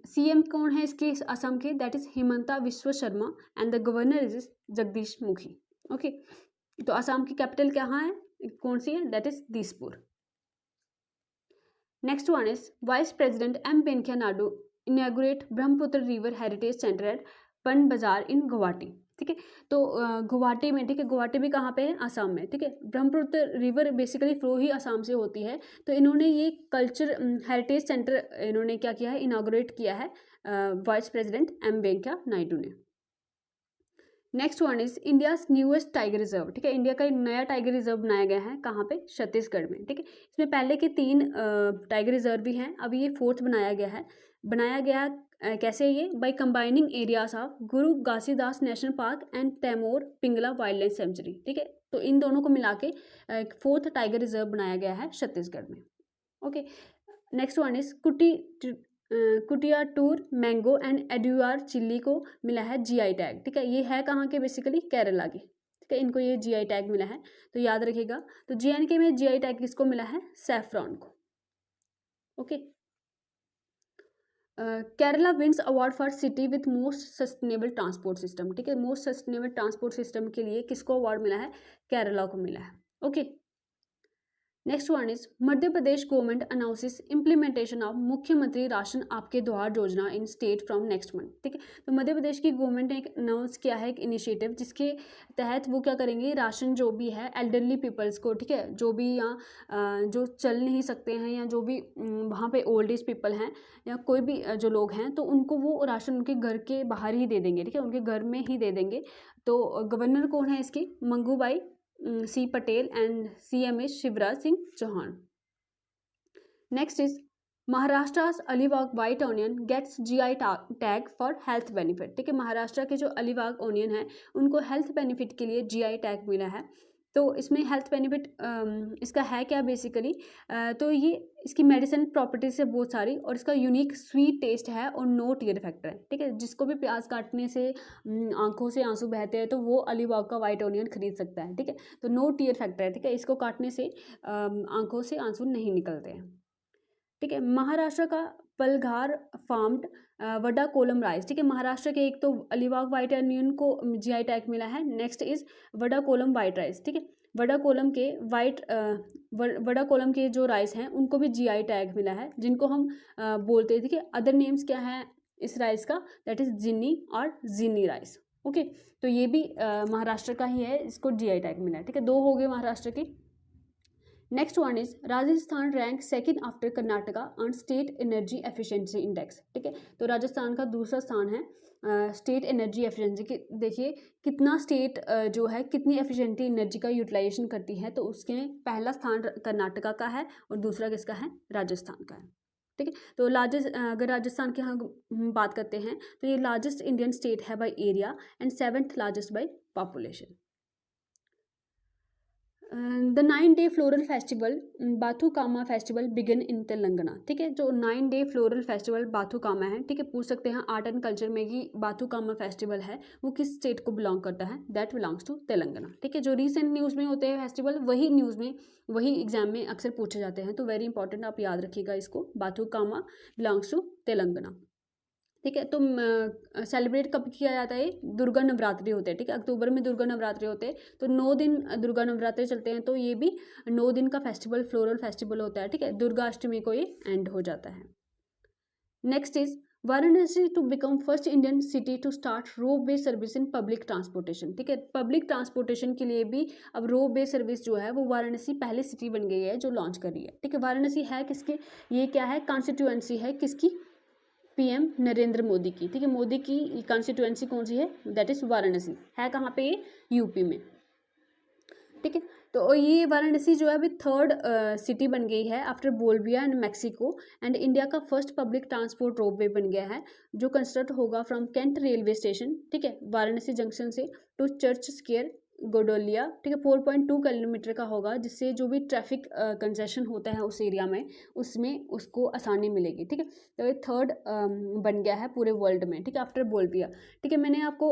CM कौन है इसके असम के, दैट इज हिमंता विश्व Sharma, and the governor is Jagdish Mukhi, okay. तो असम की कैपिटल कहाँ है, कौन सी है, that is Dispur. Next one is vice president M Venkaiah Naidu inaugurate Brahmaputra river heritage centre at पन बाजार इन गुवाहाटी, ठीक है। तो गुवाहाटी में, ठीक है, गुवाहाटी भी कहाँ पे है, आसाम में, ठीक है। ब्रह्मपुत्र रिवर बेसिकली फ्लो ही आसाम से होती है, तो इन्होंने ये कल्चर हेरिटेज सेंटर इन्होंने क्या किया है, इनॉग्रेट किया है vice president M Venkaiah Naidu ने। Next one is India's newest tiger reserve, ठीक है, इंडिया का एक नया टाइगर रिजर्व बनाया गया है, कहाँ पे, छत्तीसगढ़ में, ठीक है। इसमें पहले के 3 टाइगर रिजर्व भी हैं, अभी ये 4th बनाया गया कैसे, ये by combining areas of Guru Ghasidas national park and Tamor Pingla wild life sanctuary, ठीक है। तो इन दोनों को मिला के 4th टाइगर रिजर्व बनाया गया है छत्तीसगढ़ में, okay. Next one is Kuttiattoor mango and Edayur chilli को मिला है GI टैग, ठीक है, ये है कहाँ के, बेसिकली केरला के, ठीक है, इनको ये GI टैग मिला है, तो याद रखिएगा। तो JNK में GI टैग किसको मिला है, सैफरॉन को, okay. Kerala wins award for city with most sustainable transport system, ठीक है, मोस्ट सस्टेनेबल ट्रांसपोर्ट सिस्टम के लिए किसको अवार्ड मिला है, केरला को मिला है, okay. Next one is Madhya Pradesh government announces implementation of मुख्यमंत्री राशन आपके द्वार योजना इन स्टेट फ्रॉम नेक्स्ट मंथ, ठीक है। तो मध्य प्रदेश की गवर्नमेंट ने एक अनाउंस किया है एक इनिशिएटिव, जिसके तहत वो क्या करेंगे, राशन जो भी है एल्डरली पीपल्स को, ठीक है, जो भी यहाँ जो चल नहीं सकते हैं या जो भी वहाँ पे ओल्ड एज पीपल हैं या कोई भी जो लोग हैं, तो उनको वो राशन उनके घर के बाहर ही दे देंगे, ठीक है, उनके घर में ही दे देंगे। तो गवर्नर कौन है इसके, Mangubhai C Patel and CM is Shivraj Singh Chouhan. Next is Maharashtra Alibag white onion gets GI tag for health benefit, ठीक है, महाराष्ट्र के जो अलीबाग ऑनियन है उनको हेल्थ बेनिफिट के लिए GI टैग मिला है। तो इसमें हेल्थ बेनिफिट इसका है क्या बेसिकली, तो ये इसकी मेडिसिन प्रॉपर्टीज है बहुत सारी, और इसका यूनिक स्वीट टेस्ट है और नो टीयर फैक्टर है, ठीक है। जिसको भी प्याज काटने से आंखों से आंसू बहते हैं तो वो अलीबाग का वाइट ऑनियन खरीद सकता है, ठीक है। तो नो टीयर फैक्टर है, ठीक है, इसको काटने से आंखों से आंसू नहीं निकलते हैं, ठीक है। महाराष्ट्र का पलघार फार्म्ड वडा कोलम राइस, ठीक है। महाराष्ट्र के एक तो अलीबाग वाइट अनियन को जीआई टैग मिला है, next is Wada Kolam white rice, ठीक है। वडा कोलम के वडा कोलम के जो राइस हैं उनको भी जीआई टैग मिला है, जिनको हम बोलते हैं, ठीक है। अदर नेम्स क्या है इस राइस का, दैट इज जिन्नी और जिन्नी राइस। ओके, तो ये भी महाराष्ट्र का ही है, इसको जीआई टैग मिला है, ठीक है। 2 हो गए महाराष्ट्र की। Next one is Rajasthan rank second after Karnataka on state energy efficiency index, ठीक है। तो राजस्थान का दूसरा स्थान है स्टेट एनर्जी एफिशिएंसी की। देखिए कितना स्टेट जो है कितनी एफिशिएंटली एनर्जी का यूटिलाइजेशन करती है, तो उसके पहला स्थान कर्नाटका का है और दूसरा किसका है, राजस्थान का है, ठीक है। तो लार्जेस्ट, अगर राजस्थान की हम बात करते हैं तो ये लार्जेस्ट इंडियन स्टेट है by area and 7th largest by population. The 9-day floral festival Bathukamma festival begin in Telangana, ठीक है। जो 9-day फ्लोरल फेस्टिवल बाथुकामा है, ठीक है, पूछ सकते हैं आर्ट एंड कल्चर में कि बाथुकामा फेस्टिवल है वो किस स्टेट को बिलोंग करता है, दैट बिलोंग्स टू तेलंगाना, ठीक है। जो रीसेंट न्यूज़ में होते हैं फेस्टिवल वही न्यूज़ में वही एग्जाम में अक्सर पूछे जाते हैं, तो वेरी इंपॉर्टेंट, आप याद रखिएगा इसको, बाथुकामा बिलोंग्स टू तेलंगाना, ठीक है। तो सेलिब्रेट कब किया जाता है, दुर्गा नवरात्रि होते हैं, ठीक है। अक्टूबर में दुर्गा नवरात्रि होते हैं, तो 9 दिन दुर्गा नवरात्रि चलते हैं, तो ये भी 9 दिन का फेस्टिवल फ्लोरल फेस्टिवल होता है, ठीक है। दुर्गा अष्टमी को ये एंड हो जाता है। Next is Varanasi to become first Indian city to start ropeway service in public transportation, ठीक है। पब्लिक ट्रांसपोर्टेशन के लिए भी अब रोप वे सर्विस जो है वो वाराणसी पहले सिटी बन गई है जो लॉन्च कर रही है, ठीक है। वाराणसी है किसकी, ये क्या है, कॉन्स्टिट्यूएंसी है किसकी, पीएम नरेंद्र मोदी की, ठीक है। मोदी की कॉन्स्टिट्यूएंसी कौन सी है, दैट इज वाराणसी, है कहाँ पे, यूपी में, ठीक है। तो ये वाराणसी जो है अभी 3rd सिटी बन गई है after Bolivia and Mexico, and India का फर्स्ट पब्लिक ट्रांसपोर्ट रोपवे बन गया है जो कंस्ट्रक्ट होगा फ्रॉम कैंट रेलवे स्टेशन, ठीक है, वाराणसी जंक्शन से टू चर्च स्क्वायर गोडोलिया, ठीक है। 4.2 किलोमीटर का होगा, जिससे जो भी ट्रैफिक कंजेशन होता है उस एरिया में उसमें उसको आसानी मिलेगी, ठीक है। तो ये 3rd बन गया है पूरे वर्ल्ड में, ठीक है, आफ्टर बोल्विया, ठीक है। मैंने आपको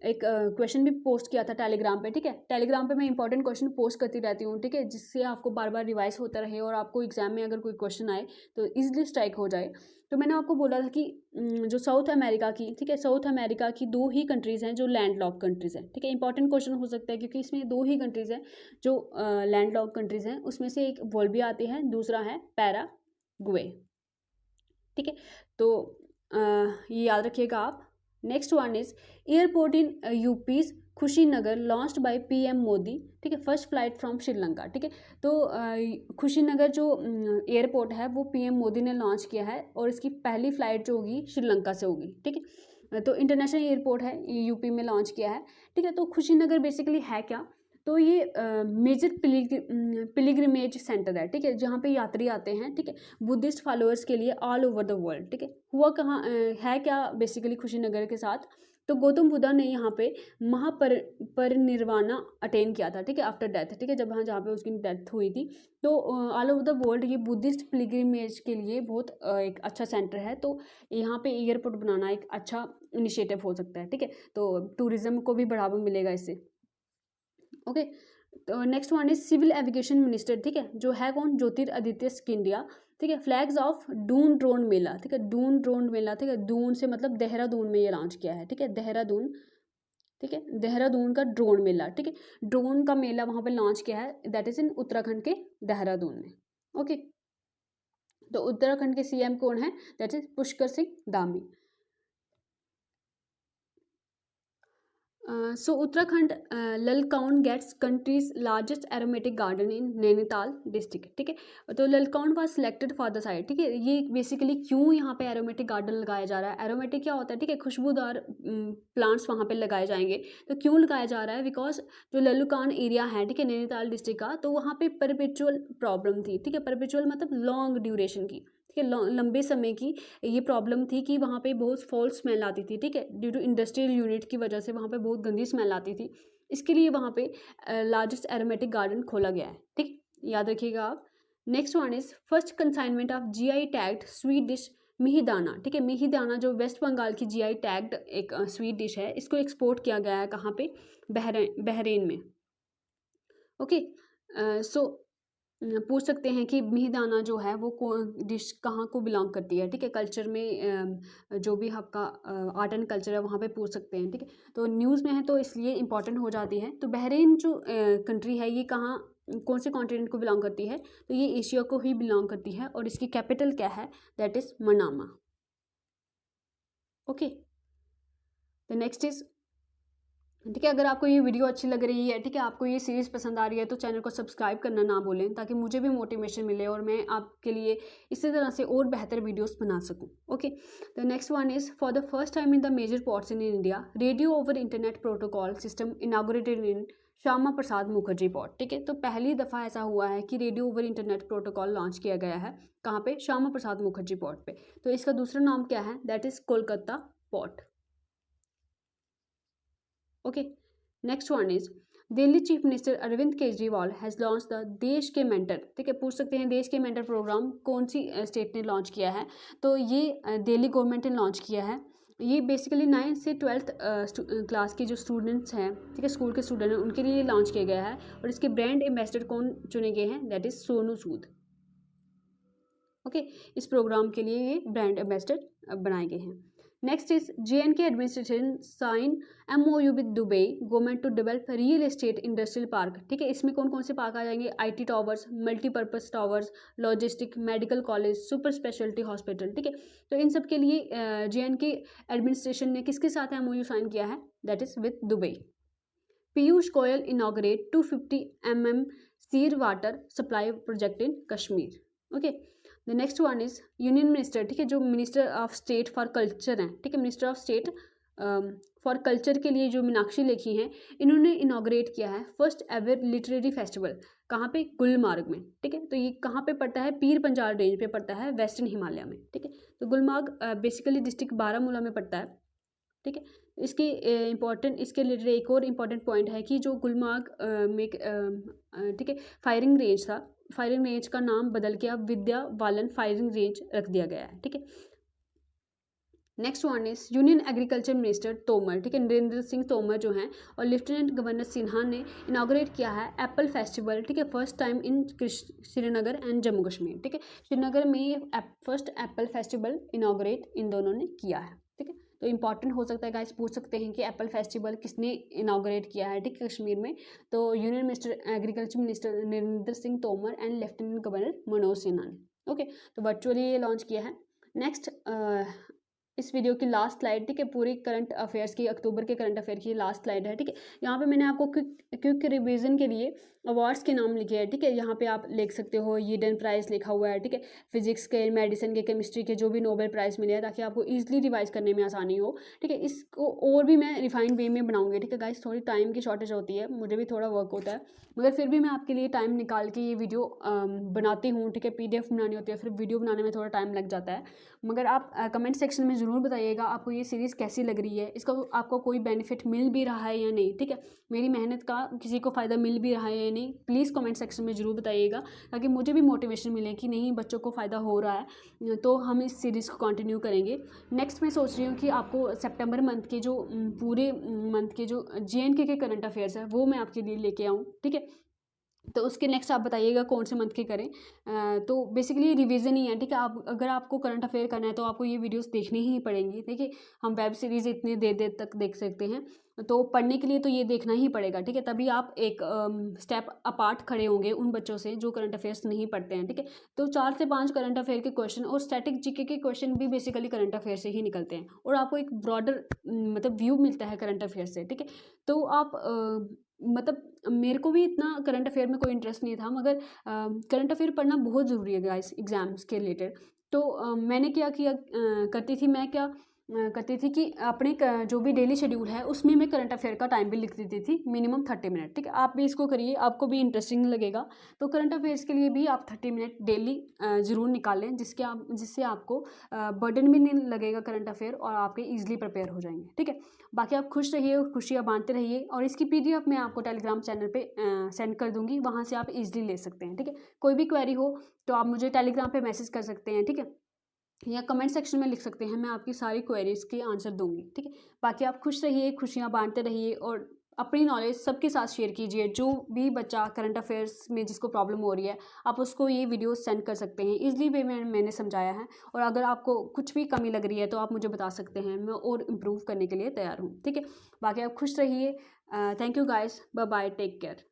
एक क्वेश्चन भी पोस्ट किया था टेलीग्राम पे, ठीक है। टेलीग्राम पे मैं इंपॉर्टेंट क्वेश्चन पोस्ट करती रहती हूँ, ठीक है, जिससे आपको बार बार रिवाइज होता रहे और आपको एग्जाम में अगर कोई क्वेश्चन आए तो ईजिली स्ट्राइक हो जाए। तो मैंने आपको बोला था कि जो साउथ अमेरिका की, ठीक है, साउथ अमेरिका की 2 ही कंट्रीज़ हैं जो लैंड लॉक कंट्रीज़ हैं, ठीक है। इंपॉर्टेंट क्वेश्चन हो सकता है क्योंकि इसमें 2 ही कंट्रीज़ हैं जो लैंड लॉक कंट्रीज़ हैं, उसमें से एक बोल्विया आती है, दूसरा है पैराग्वे, ठीक है। तो ये याद रखिएगा आप। Next one is airport in यूपीज Kushinagar launched by PM Modi, ठीक है, फर्स्ट फ्लाइट फ्रॉम श्रीलंका, ठीक है। तो खुशीनगर जो एयरपोर्ट है वो पीएम मोदी ने लॉन्च किया है और इसकी पहली फ्लाइट जो होगी श्रीलंका से होगी, ठीक है। तो इंटरनेशनल एयरपोर्ट है, यूपी में लॉन्च किया है, ठीक है। तो खुशीनगर बेसिकली है क्या, तो ये मेजर पिलिग्रिमेज सेंटर है, ठीक है, जहाँ पे यात्री आते हैं, ठीक है, बुद्धिस्ट फॉलोअर्स के लिए ऑल ओवर द वर्ल्ड, ठीक है। हुआ कहाँ है क्या बेसिकली खुशीनगर के साथ, तो गौतम बुद्धा ने यहाँ पे परिनिर्वाणा अटेन किया था, ठीक है, आफ्टर डेथ, ठीक है, जब जहाँ पे उसकी डेथ हुई थी। तो ऑल ओवर द वर्ल्ड ये बुद्धिस्ट पिलिग्रिमेज के लिए बहुत एक अच्छा सेंटर है, तो यहाँ पे एयरपोर्ट बनाना एक अच्छा इनिशिएटिव हो सकता है, ठीक है। तो टूरिज्म को भी बढ़ावा मिलेगा इससे, ओके। तो next one is civil aviation minister, ठीक है, जो है कौन, ज्योतिरादित्य सिंधिया, ठीक है। Flags off Doon drone mela, ठीक है, दून ड्रोन मेला, ठीक है, दून से मतलब देहरादून में ये लॉन्च किया है, ठीक है, देहरादून, ठीक है, देहरादून का ड्रोन मेला, ठीक है, ड्रोन का मेला वहाँ पे लॉन्च किया है, दैट इज इन उत्तराखंड के देहरादून में, ओके। तो उत्तराखंड के सीएम कौन है, that is Pushkar Singh Dhami. So Uttarakhand Lalkuan gets country's largest aromatic garden in Nainital district, ठीक है। तो Lalkuan was selected for the site, ठीक है। ये बेसिकली क्यों यहाँ पे एरोमेटिक गार्डन लगाया जा रहा है, एरोमेटिक क्या होता है, ठीक है, खुशबूदार प्लांट्स वहाँ पे लगाए जाएंगे। तो क्यों लगाया जा रहा है, बिकॉज जो ललकाउन एरिया है, ठीक है, नैनीताल डिस्ट्रिक्ट का, तो वहाँ पे परपेचुअल प्रॉब्लम थी, ठीक है, परपेचुअल मतलब लॉन्ग ड्यूरेशन की, ठीक है, लंबे समय की ये प्रॉब्लम थी कि वहाँ पे बहुत फॉल स्मेल आती थी, ठीक है, ड्यू टू इंडस्ट्रियल यूनिट की वजह से वहाँ पे बहुत गंदी स्मेल आती थी। इसके लिए वहाँ पे लार्जेस्ट एरोमेटिक गार्डन खोला गया है, ठीक, याद रखिएगा आप। Next one is first consignment of GI tagged sweet dish mihidana, ठीक है, मिहिदाना जो वेस्ट बंगाल की जीआई टैग्ड एक स्वीट डिश है, इसको एक्सपोर्ट किया गया है कहाँ पे, बहरीन में, ओके। सो पूछ सकते हैं कि मिहिदाना जो है वो डिश कहाँ को बिलोंग करती है, ठीक है। कल्चर में जो भी आपका आर्ट एंड कल्चर है वहाँ पे पूछ सकते हैं, ठीक है। तो न्यूज़ में है तो इसलिए इम्पॉर्टेंट हो जाती है। तो बहरीन जो कंट्री है ये कहाँ कौन से कॉन्टिनेंट को बिलोंग करती है, तो ये एशिया को ही बिलोंग करती है और इसकी कैपिटल क्या है, that is Manama. Okay, the next is, ठीक है। अगर आपको ये वीडियो अच्छी लग रही है, ठीक है, आपको ये सीरीज़ पसंद आ रही है तो चैनल को सब्सक्राइब करना ना भूलें, ताकि मुझे भी मोटिवेशन मिले और मैं आपके लिए इसी तरह से और बेहतर वीडियोस बना सकूं। Okay, the next one is, for the first time in the major ports in India radio over internet protocol system inaugurated in Shyama Prasad Mukherjee port. ठीक है, तो पहली दफ़ा ऐसा हुआ है कि radio over internet protocol launch किया गया है। कहाँ पे? श्यामा प्रसाद मुखर्जी पोर्ट पे। तो इसका दूसरा नाम क्या है? That is Kolkata port. Okay, next one is, Delhi chief minister Arvind Kejriwal has launch the Desh Ke mentor. ठीक है, पूछ सकते हैं देश के मेंटर प्रोग्राम कौन सी स्टेट ने लॉन्च किया है, तो ये दिल्ली गवर्नमेंट ने लॉन्च किया है। ये बेसिकली 9th से 12th क्लास के जो स्टूडेंट्स हैं, ठीक है, स्कूल के स्टूडेंट हैं, उनके लिए लॉन्च किया गया है। और इसके ब्रांड एम्बेसडर कौन चुने गए हैं? That is Sonu Sood. Okay, इस प्रोग्राम के लिए ये ब्रांड एम्बेसडर बनाए गए हैं। Next is, JNK administration sign MOU with Dubai government to develop real estate industrial park. ठीक है, इसमें कौन कौन से पार्क आ जाएंगे? IT towers, multipurpose towers, logistic, medical college, super speciality hospital. ठीक है, तो इन सब के लिए JNK एडमिनिस्ट्रेशन ने किसके साथ MOU साइन किया है? That is with Dubai. Piyush Goyal inaugurate 250 mm Seer water supply project in Kashmir. Okay, the next one is, union minister, ठीक है, जो minister of state for culture हैं, ठीक है, minister of state for culture के लिए जो मीनाक्षी लेखी हैं, इन्होंने इनाग्रेट किया है फर्स्ट एवर लिटरेरी फेस्टिवल। कहाँ पे? गुलमार्ग में। ठीक है, तो ये कहाँ पे पड़ता है? पीर पंजाल रेंज पे पड़ता है, वेस्टर्न हिमालय में। ठीक है, तो गुलमार्ग बेसिकली डिस्ट्रिक्ट बारामूला में पड़ता है। ठीक है, इसकी इम्पॉर्टेंट, इसके रिलेटेड एक और इम्पॉर्टेंट पॉइंट है कि जो गुलमार्ग में ठीक है फायरिंग रेंज था, फायरिंग रेंज का नाम बदल के अब विद्या बालन फायरिंग रेंज रख दिया गया है। ठीक है, next one is, union agriculture minister Tomar, ठीक है, नरेंद्र सिंह तोमर जो हैं, और लेफ्टिनेंट गवर्नर सिन्हा ने इनाग्रेट किया है एप्पल फेस्टिवल। ठीक है, first time in Srinagar and Jammu Kashmir. ठीक है, श्रीनगर में फर्स्ट एप्पल फेस्टिवल इनाग्रेट इन दोनों ने किया है। ठीक है, तो इंपॉर्टेंट हो सकता है गाइस, पूछ सकते हैं कि एप्पल फेस्टिवल किसने इनाग्रेट किया है, ठीक है, कश्मीर में। तो union minister agriculture minister Narendra Singh Tomar and lieutenant governor Manoj Sinha ने। ओके, तो वर्चुअली ये लॉन्च किया है। नेक्स्ट, इस वीडियो की लास्ट स्लाइड, ठीक है, पूरी करंट अफेयर्स की, अक्टूबर के करंट अफेयर की लास्ट स्लाइड है। ठीक है, यहाँ पे मैंने आपको क्विक रिवीजन के लिए अवार्ड्स के नाम लिखे हैं। ठीक है, यहाँ पे आप लिख सकते हो ईडन प्राइज़ लिखा हुआ है। ठीक है, फिजिक्स के, मेडिसिन के, केमिस्ट्री के जो भी नोबेल प्राइज़ मिले हैं, ताकि आपको ईजिली रिवाइज करने में आसानी हो। ठीक है, इसको और भी मैं रिफाइंड वे में बनाऊंगी। ठीक है गाइस, थोड़ी टाइम की शॉर्टेज होती है, मुझे भी थोड़ा वर्क होता है, मगर फिर भी मैं आपके लिए टाइम निकाल के ये वीडियो बनाती हूँ। ठीक है, PDF बनानी होती है, फिर वीडियो बनाने में थोड़ा टाइम लग जाता है। मगर आप कमेंट सेक्शन में ज़रूर बताइएगा आपको ये सीरीज़ कैसी लग रही है, इसका आपको कोई बेनिफिट मिल भी रहा है या नहीं। ठीक है, मेरी मेहनत का किसी को फ़ायदा मिल भी रहा है या नहीं, प्लीज़ कमेंट सेक्शन में ज़रूर बताइएगा, ताकि मुझे भी मोटिवेशन मिले कि नहीं, बच्चों को फ़ायदा हो रहा है, तो हम इस सीरीज़ को कंटिन्यू करेंगे। नेक्स्ट मैं सोच रही हूँ कि आपको सितंबर मंथ के जो पूरे मंथ के जो JNK के करंट अफेयर्स है वो मैं आपके लिए लेके आऊँ। ठीक है, तो उसके नेक्स्ट आप बताइएगा कौन से मंथ के करें। तो बेसिकली रिवीजन ही है। ठीक है, आप अगर आपको करंट अफेयर करना है तो आपको ये वीडियोस देखनी ही पड़ेंगी। देखिए, हम वेब सीरीज़ इतनी देर तक देख सकते हैं, तो पढ़ने के लिए तो ये देखना ही पड़ेगा। ठीक है, तभी आप एक स्टेप अपार्ट खड़े होंगे उन बच्चों से जो करंट अफेयर्स नहीं पढ़ते हैं। ठीक है, तो 4 से 5 करंट अफेयर के क्वेश्चन और स्टैटिक GK के क्वेश्चन भी बेसिकली करंट अफेयर से ही निकलते हैं, और आपको एक ब्रॉडर मतलब व्यू मिलता है करंट अफेयर से। ठीक है, तो आप मतलब मेरे को भी इतना करंट अफेयर में कोई इंटरेस्ट नहीं था, मगर करंट अफेयर पढ़ना बहुत ज़रूरी है गाइस एग्ज़ाम्स के रिलेटेड। तो मैंने क्या किया करती थी, मैं क्या करती थी कि अपने जो भी डेली शेड्यूल है उसमें मैं करंट अफेयर का टाइम भी लिख देती थी, मिनिमम 30 मिनट। ठीक है, आप भी इसको करिए, आपको भी इंटरेस्टिंग लगेगा। तो करंट अफेयर्स के लिए भी आप 30 मिनट डेली ज़रूर निकालें, जिससे आपको बर्डन भी नहीं लगेगा करंट अफेयर, और आपके ईजिली प्रिपेयर हो जाएंगे। ठीक है, बाकी आप खुश रहिए, खुशियाँ बांटते रहिए, और इसकी PDF मैं आपको टेलीग्राम चैनल पे सेंड कर दूँगी, वहाँ से आप ईजिली ले सकते हैं। ठीक है, कोई भी क्वेरी हो तो आप मुझे टेलीग्राम पे मैसेज कर सकते हैं। ठीक है, या कमेंट सेक्शन में लिख सकते हैं, मैं आपकी सारी क्वेरीज़ के आंसर दूंगी। ठीक है, बाकी आप खुश रहिए, खुशियाँ बांटते रहिए, और अपनी नॉलेज सबके साथ शेयर कीजिए। जो भी बच्चा करंट अफेयर्स में जिसको प्रॉब्लम हो रही है, आप उसको ये वीडियो सेंड कर सकते हैं। ईज़िली वे मैंने समझाया है, और अगर आपको कुछ भी कमी लग रही है तो आप मुझे बता सकते हैं, मैं और इम्प्रूव करने के लिए तैयार हूँ। ठीक है, बाकी आप खुश रहिए। Thank you guys, bye bye, take care.